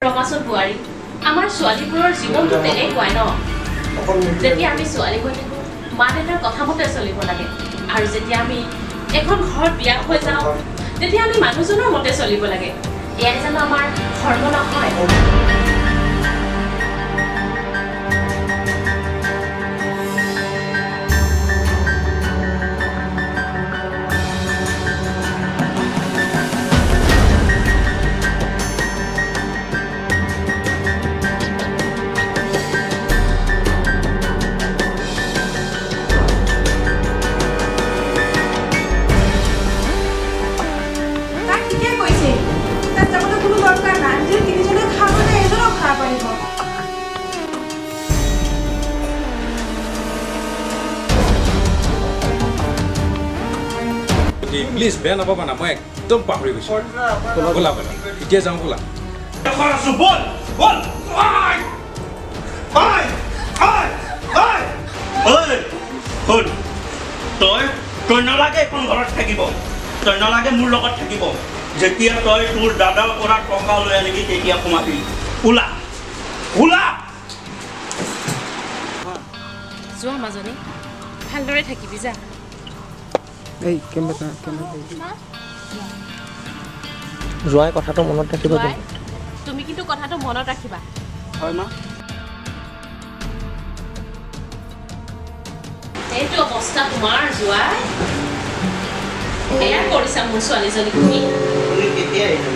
ৰমাচোন বুৱাৰী আমাৰ ছোৱালীবোৰৰ জীৱনটো তেনেকুৱাই ন যেতিয়া আমি ছোৱালী হৈ থাকোঁ মা দেউতাৰ কথা মতে চলিব লাগে আৰু যেতিয়া আমি এখন ঘৰত বিয়া হৈ যাওঁ তেতিয়া আমি মানুহজনৰ মতে চলিব লাগে এয়াই জানো আমাৰ ধৰ্ম নহয় প্লিজ বেয়া নাপাবা না মই একদম পাহৰি গৈছোঁ ব'লা ব'লা এতিয়া যাওঁ ব'লা তই নালাগে এখন ঘৰত থাকিব তই নালাগে মোৰ লগত থাকিব যেতিয়া তই তোৰ দাদাৰ পৰা টকা লৈ আনিবি তেতিয়া সোমাবি ওলা ওলা যোৱা মাজনী ভালদৰে থাকিবি যা যোৱাই কথাটো মনত ৰাখিব তুমি কিন্তু কথাটো মনত ৰাখিবা হয় মা এইটো অৱস্থা তোমাৰ যোৱাই এয়া কৰিছা মোৰ ছোৱালীজনী তুমি কেতিয়া আহিলা